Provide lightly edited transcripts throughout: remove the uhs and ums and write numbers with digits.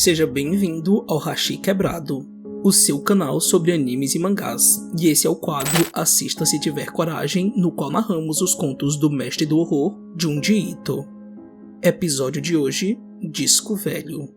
Seja bem-vindo ao Hashi Quebrado, o seu canal sobre animes e mangás, e esse é o quadro Assista Se Tiver Coragem, no qual narramos os contos do mestre do horror, Junji Ito. Episódio de hoje, Disco Velho.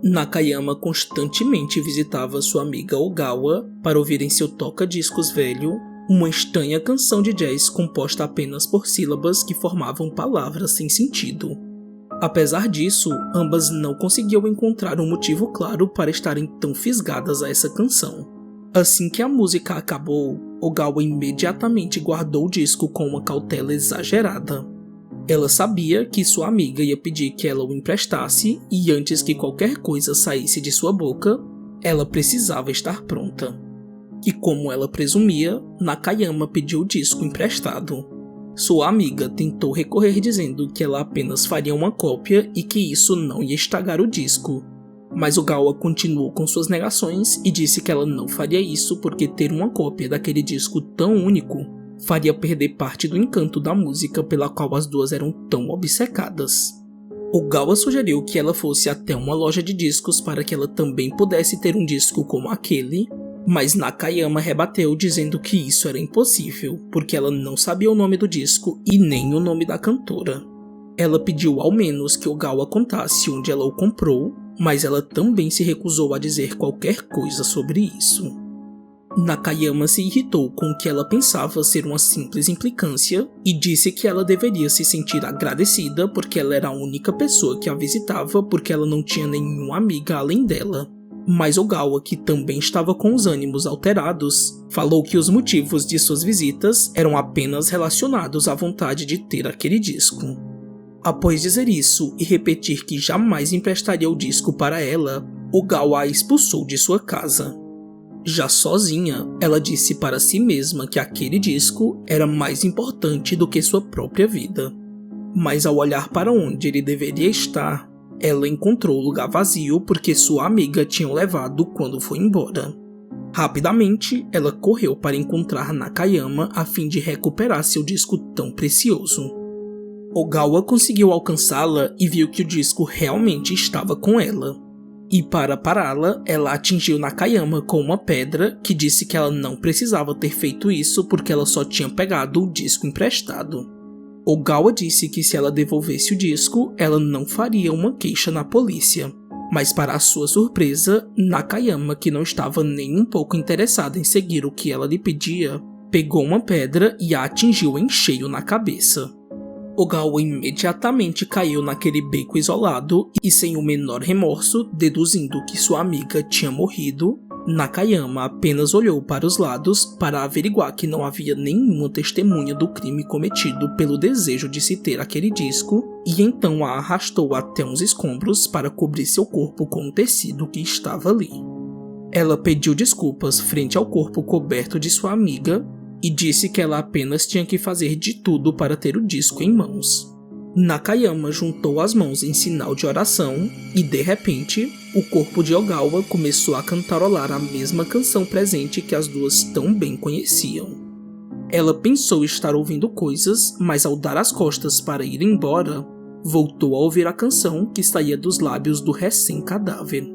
Nakayama constantemente visitava sua amiga Ogawa para ouvir em seu toca-discos velho uma estranha canção de jazz composta apenas por sílabas que formavam palavras sem sentido. Apesar disso, ambas não conseguiam encontrar um motivo claro para estarem tão fisgadas a essa canção. Assim que a música acabou, Ogawa imediatamente guardou o disco com uma cautela exagerada. Ela sabia que sua amiga ia pedir que ela o emprestasse e antes que qualquer coisa saísse de sua boca, ela precisava estar pronta. E como ela presumia, Nakayama pediu o disco emprestado. Sua amiga tentou recorrer dizendo que ela apenas faria uma cópia e que isso não ia estragar o disco. Mas Ogawa continuou com suas negações e disse que ela não faria isso porque ter uma cópia daquele disco tão único faria perder parte do encanto da música pela qual as duas eram tão obcecadas. Ogawa sugeriu que ela fosse até uma loja de discos para que ela também pudesse ter um disco como aquele, mas Nakayama rebateu dizendo que isso era impossível, porque ela não sabia o nome do disco e nem o nome da cantora. Ela pediu ao menos que Ogawa contasse onde ela o comprou, mas ela também se recusou a dizer qualquer coisa sobre isso. Nakayama se irritou com o que ela pensava ser uma simples implicância e disse que ela deveria se sentir agradecida porque ela era a única pessoa que a visitava porque ela não tinha nenhuma amiga além dela. Mas Ogawa, que também estava com os ânimos alterados, falou que os motivos de suas visitas eram apenas relacionados à vontade de ter aquele disco. Após dizer isso e repetir que jamais emprestaria o disco para ela, Ogawa a expulsou de sua casa. Já sozinha, ela disse para si mesma que aquele disco era mais importante do que sua própria vida. Mas ao olhar para onde ele deveria estar, ela encontrou o lugar vazio porque sua amiga tinha o levado quando foi embora. Rapidamente, ela correu para encontrar Nakayama a fim de recuperar seu disco tão precioso. Ogawa conseguiu alcançá-la e viu que o disco realmente estava com ela. E para pará-la, ela atingiu Nakayama com uma pedra que disse que ela não precisava ter feito isso porque ela só tinha pegado o disco emprestado. Ogawa disse que se ela devolvesse o disco, ela não faria uma queixa na polícia. Mas para a sua surpresa, Nakayama, que não estava nem um pouco interessada em seguir o que ela lhe pedia, pegou uma pedra e a atingiu em cheio na cabeça. Ogawa imediatamente caiu naquele beco isolado e sem o menor remorso, deduzindo que sua amiga tinha morrido, Nakayama apenas olhou para os lados para averiguar que não havia nenhuma testemunha do crime cometido pelo desejo de se ter aquele disco e então a arrastou até uns escombros para cobrir seu corpo com o tecido que estava ali. Ela pediu desculpas frente ao corpo coberto de sua amiga e disse que ela apenas tinha que fazer de tudo para ter o disco em mãos. Nakayama juntou as mãos em sinal de oração e, de repente, o corpo de Ogawa começou a cantarolar a mesma canção presente que as duas tão bem conheciam. Ela pensou estar ouvindo coisas, mas ao dar as costas para ir embora, voltou a ouvir a canção que saía dos lábios do recém-cadáver.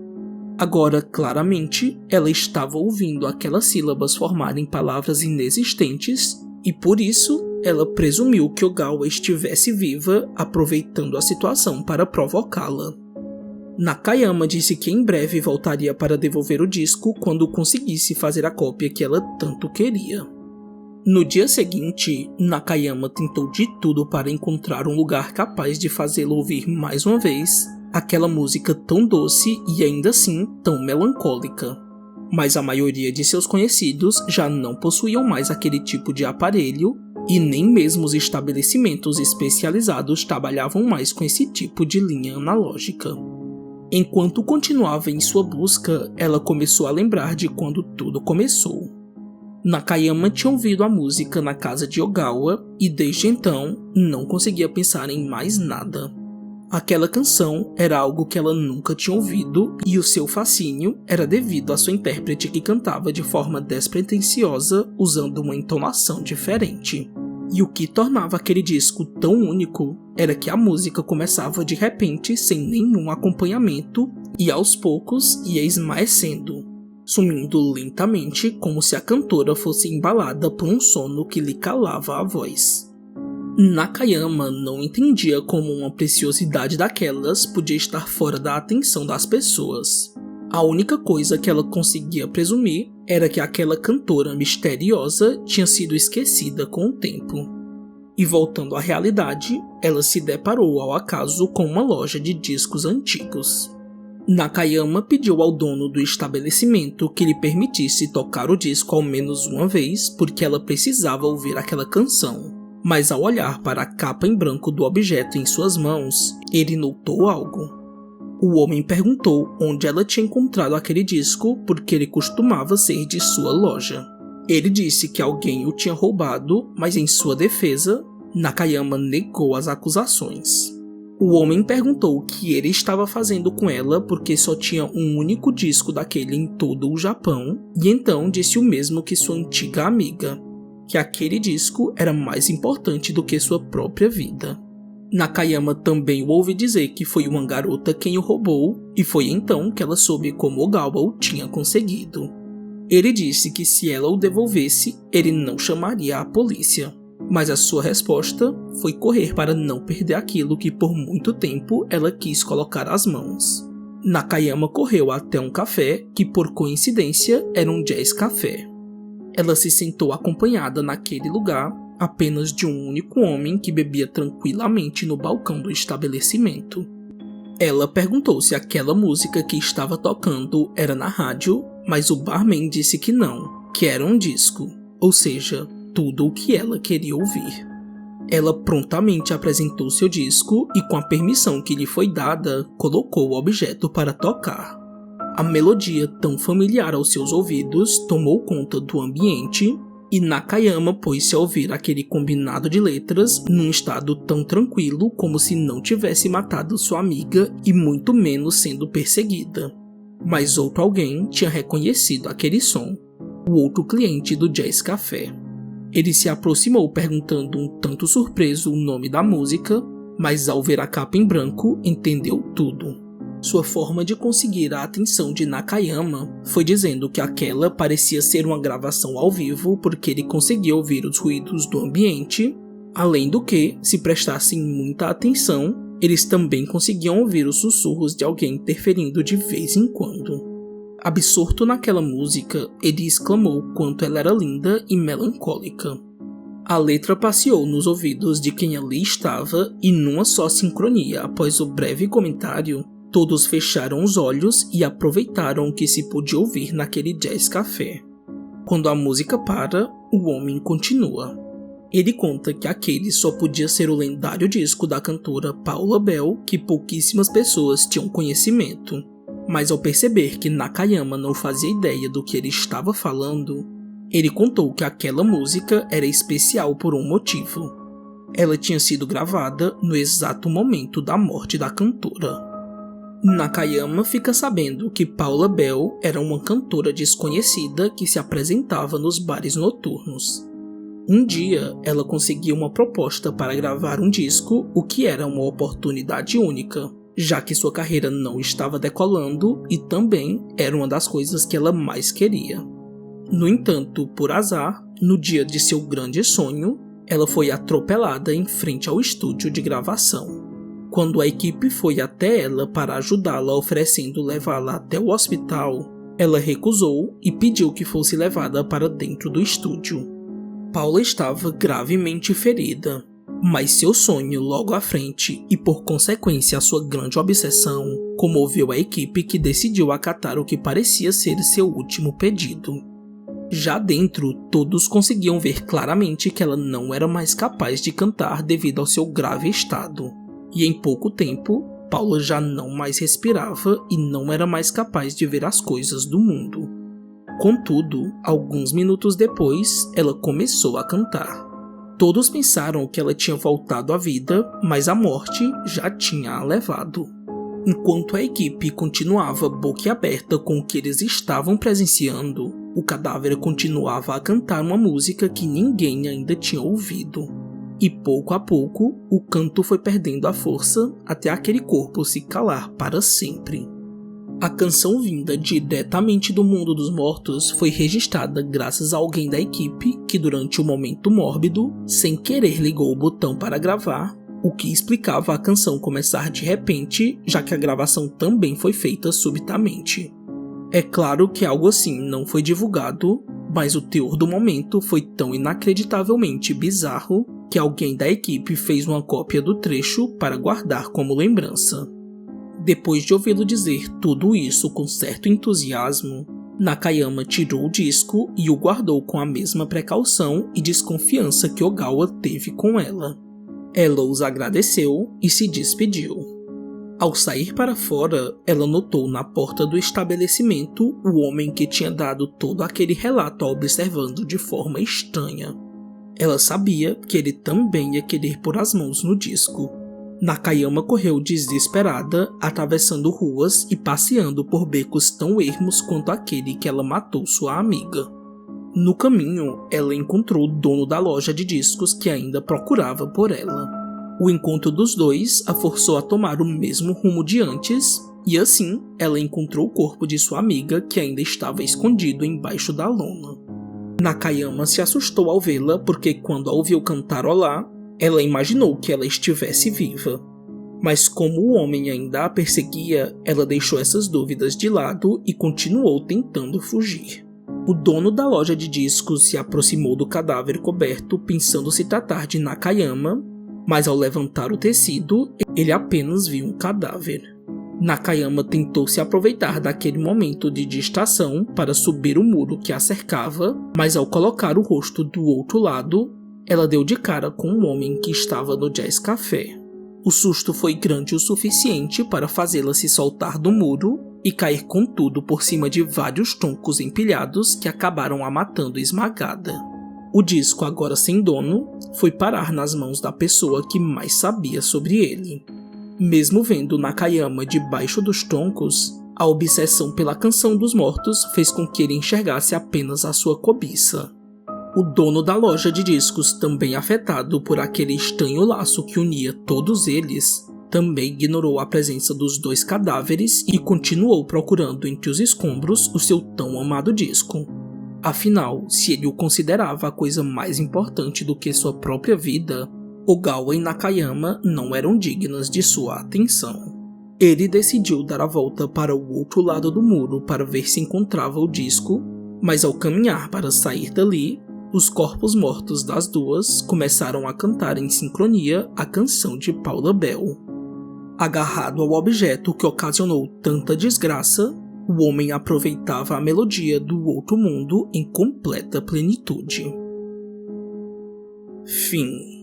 Agora, claramente, ela estava ouvindo aquelas sílabas formarem palavras inexistentes e, por isso, ela presumiu que Ogawa estivesse viva, aproveitando a situação para provocá-la. Nakayama disse que em breve voltaria para devolver o disco quando conseguisse fazer a cópia que ela tanto queria. No dia seguinte, Nakayama tentou de tudo para encontrar um lugar capaz de fazê-lo ouvir mais uma vez aquela música tão doce e ainda assim tão melancólica. Mas a maioria de seus conhecidos já não possuíam mais aquele tipo de aparelho e nem mesmo os estabelecimentos especializados trabalhavam mais com esse tipo de linha analógica. Enquanto continuava em sua busca, ela começou a lembrar de quando tudo começou. Nakayama tinha ouvido a música na casa de Ogawa e desde então não conseguia pensar em mais nada. Aquela canção era algo que ela nunca tinha ouvido e o seu fascínio era devido à sua intérprete que cantava de forma despretensiosa usando uma entonação diferente. E o que tornava aquele disco tão único era que a música começava de repente sem nenhum acompanhamento e aos poucos ia esmaecendo, sumindo lentamente como se a cantora fosse embalada por um sono que lhe calava a voz. Nakayama não entendia como uma preciosidade daquelas podia estar fora da atenção das pessoas. A única coisa que ela conseguia presumir era que aquela cantora misteriosa tinha sido esquecida com o tempo. E voltando à realidade, ela se deparou ao acaso com uma loja de discos antigos. Nakayama pediu ao dono do estabelecimento que lhe permitisse tocar o disco ao menos uma vez porque ela precisava ouvir aquela canção. Mas ao olhar para a capa em branco do objeto em suas mãos, ele notou algo. O homem perguntou onde ela tinha encontrado aquele disco porque ele costumava ser de sua loja. Ele disse que alguém o tinha roubado, mas em sua defesa, Nakayama negou as acusações. O homem perguntou o que ele estava fazendo com ela porque só tinha um único disco daquele em todo o Japão, e então disse o mesmo que sua antiga amiga, que aquele disco era mais importante do que sua própria vida. Nakayama também o ouviu dizer que foi uma garota quem o roubou, e foi então que ela soube como Ogawa o tinha conseguido. Ele disse que se ela o devolvesse, ele não chamaria a polícia, mas a sua resposta foi correr para não perder aquilo que por muito tempo ela quis colocar às mãos. Nakayama correu até um café que por coincidência era um jazz café. Ela se sentou acompanhada naquele lugar apenas de um único homem que bebia tranquilamente no balcão do estabelecimento. Ela perguntou se aquela música que estava tocando era na rádio, mas o barman disse que não, que era um disco, ou seja, tudo o que ela queria ouvir. Ela prontamente apresentou seu disco e, com a permissão que lhe foi dada, colocou o objeto para tocar. A melodia, tão familiar aos seus ouvidos, tomou conta do ambiente e Nakayama pôs-se a ouvir aquele combinado de letras num estado tão tranquilo como se não tivesse matado sua amiga e muito menos sendo perseguida. Mas outro alguém tinha reconhecido aquele som, o outro cliente do Jazz Café. Ele se aproximou perguntando um tanto surpreso o nome da música, mas ao ver a capa em branco, entendeu tudo. Sua forma de conseguir a atenção de Nakayama foi dizendo que aquela parecia ser uma gravação ao vivo porque ele conseguia ouvir os ruídos do ambiente, além do que, se prestassem muita atenção, eles também conseguiam ouvir os sussurros de alguém interferindo de vez em quando. Absorto naquela música, ele exclamou quanto ela era linda e melancólica. A letra passeou nos ouvidos de quem ali estava e numa só sincronia após o breve comentário, todos fecharam os olhos e aproveitaram o que se podia ouvir naquele jazz café. Quando a música para, o homem continua. Ele conta que aquele só podia ser o lendário disco da cantora Paula Bell que pouquíssimas pessoas tinham conhecimento. Mas ao perceber que Nakayama não fazia ideia do que ele estava falando, ele contou que aquela música era especial por um motivo. Ela tinha sido gravada no exato momento da morte da cantora. Nakayama fica sabendo que Paula Bell era uma cantora desconhecida que se apresentava nos bares noturnos. Um dia, ela conseguiu uma proposta para gravar um disco, o que era uma oportunidade única, já que sua carreira não estava decolando e também era uma das coisas que ela mais queria. No entanto, por azar, no dia de seu grande sonho, ela foi atropelada em frente ao estúdio de gravação. Quando a equipe foi até ela para ajudá-la oferecendo levá-la até o hospital, ela recusou e pediu que fosse levada para dentro do estúdio. Paula estava gravemente ferida, mas seu sonho logo à frente e por consequência a sua grande obsessão comoveu a equipe que decidiu acatar o que parecia ser seu último pedido. Já dentro, todos conseguiam ver claramente que ela não era mais capaz de cantar devido ao seu grave estado. E em pouco tempo, Paula já não mais respirava e não era mais capaz de ver as coisas do mundo. Contudo, alguns minutos depois, ela começou a cantar. Todos pensaram que ela tinha voltado à vida, mas a morte já tinha a levado. Enquanto a equipe continuava boquiaberta com o que eles estavam presenciando, o cadáver continuava a cantar uma música que ninguém ainda tinha ouvido. E pouco a pouco, o canto foi perdendo a força até aquele corpo se calar para sempre. A canção vinda diretamente do mundo dos mortos foi registrada graças a alguém da equipe que, durante o momento mórbido, sem querer ligou o botão para gravar, o que explicava a canção começar de repente, já que a gravação também foi feita subitamente. É claro que algo assim não foi divulgado, mas o teor do momento foi tão inacreditavelmente bizarro que alguém da equipe fez uma cópia do trecho para guardar como lembrança. Depois de ouvi-lo dizer tudo isso com certo entusiasmo, Nakayama tirou o disco e o guardou com a mesma precaução e desconfiança que Ogawa teve com ela. Ela os agradeceu e se despediu. Ao sair para fora, ela notou na porta do estabelecimento o homem que tinha dado todo aquele relato a observando de forma estranha. Ela sabia que ele também ia querer pôr as mãos no disco. Nakayama correu desesperada, atravessando ruas e passeando por becos tão ermos quanto aquele que ela matou sua amiga. No caminho, ela encontrou o dono da loja de discos que ainda procurava por ela. O encontro dos dois a forçou a tomar o mesmo rumo de antes, e assim ela encontrou o corpo de sua amiga que ainda estava escondido embaixo da lona. Nakayama se assustou ao vê-la porque quando a ouviu cantarolar, ela imaginou que ela estivesse viva. Mas como o homem ainda a perseguia, ela deixou essas dúvidas de lado e continuou tentando fugir. O dono da loja de discos se aproximou do cadáver coberto pensando se tratar de Nakayama, mas ao levantar o tecido, ele apenas viu um cadáver. Nakayama tentou se aproveitar daquele momento de distração para subir o muro que a cercava, mas ao colocar o rosto do outro lado, ela deu de cara com um homem que estava no Jazz Café. O susto foi grande o suficiente para fazê-la se soltar do muro e cair com tudo por cima de vários troncos empilhados que acabaram a matando esmagada. O disco, agora sem dono, foi parar nas mãos da pessoa que mais sabia sobre ele. Mesmo vendo Nakayama debaixo dos troncos, a obsessão pela canção dos mortos fez com que ele enxergasse apenas a sua cobiça. O dono da loja de discos, também afetado por aquele estranho laço que unia todos eles, também ignorou a presença dos dois cadáveres e continuou procurando entre os escombros o seu tão amado disco. Afinal, se ele o considerava a coisa mais importante do que sua própria vida, Ogawa e Nakayama não eram dignas de sua atenção. Ele decidiu dar a volta para o outro lado do muro para ver se encontrava o disco, mas ao caminhar para sair dali, os corpos mortos das duas começaram a cantar em sincronia a canção de Paula Bell. Agarrado ao objeto que ocasionou tanta desgraça, o homem aproveitava a melodia do outro mundo em completa plenitude. Fim.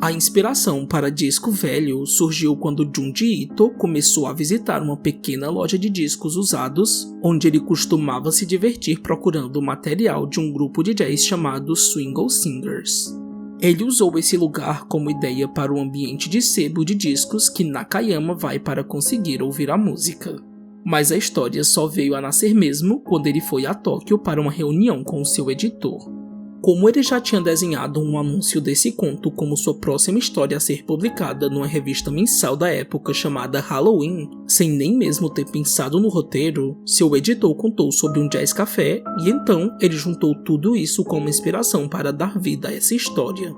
A inspiração para Disco Velho surgiu quando Junji Ito começou a visitar uma pequena loja de discos usados, onde ele costumava se divertir procurando material de um grupo de jazz chamado Swingle Singers. Ele usou esse lugar como ideia para o ambiente de sebo de discos que Nakayama vai para conseguir ouvir a música. Mas a história só veio a nascer mesmo quando ele foi a Tóquio para uma reunião com o seu editor. Como ele já tinha desenhado um anúncio desse conto como sua próxima história a ser publicada numa revista mensal da época chamada Halloween, sem nem mesmo ter pensado no roteiro, seu editor contou sobre um jazz café e então ele juntou tudo isso como inspiração para dar vida a essa história.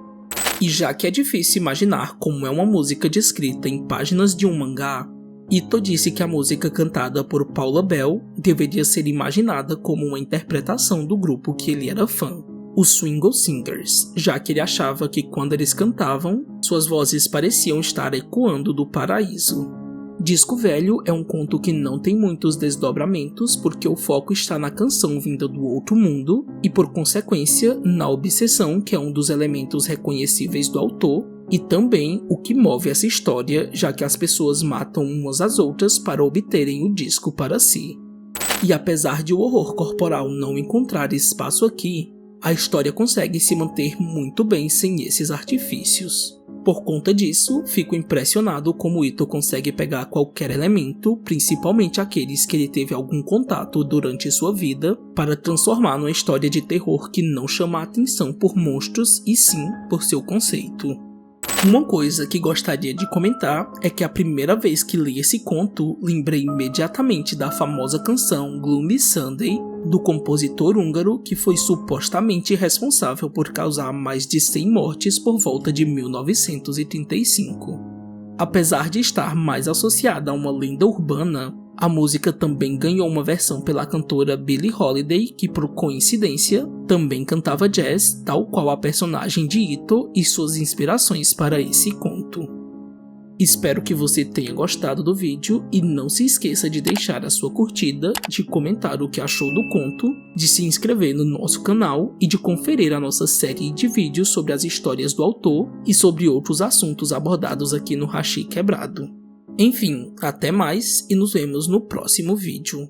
E já que é difícil imaginar como é uma música descrita em páginas de um mangá, Ito disse que a música cantada por Paula Bell deveria ser imaginada como uma interpretação do grupo que ele era fã, os Swingle Singers, já que ele achava que quando eles cantavam, suas vozes pareciam estar ecoando do paraíso. Disco Velho é um conto que não tem muitos desdobramentos porque o foco está na canção vinda do outro mundo e, por consequência, na obsessão que é um dos elementos reconhecíveis do autor e também o que move essa história, já que as pessoas matam umas às outras para obterem o disco para si. E apesar de o horror corporal não encontrar espaço aqui, a história consegue se manter muito bem sem esses artifícios. Por conta disso, fico impressionado como Ito consegue pegar qualquer elemento, principalmente aqueles que ele teve algum contato durante sua vida, para transformar numa história de terror que não chama a atenção por monstros e sim por seu conceito. Uma coisa que gostaria de comentar é que a primeira vez que li esse conto, lembrei imediatamente da famosa canção Gloomy Sunday, do compositor húngaro que foi supostamente responsável por causar mais de 100 mortes por volta de 1935. Apesar de estar mais associada a uma lenda urbana, a música também ganhou uma versão pela cantora Billie Holiday, que por coincidência também cantava jazz, tal qual a personagem de Ito e suas inspirações para esse conto. Espero que você tenha gostado do vídeo e não se esqueça de deixar a sua curtida, de comentar o que achou do conto, de se inscrever no nosso canal e de conferir a nossa série de vídeos sobre as histórias do autor e sobre outros assuntos abordados aqui no Hashi Quebrado. Enfim, até mais e nos vemos no próximo vídeo.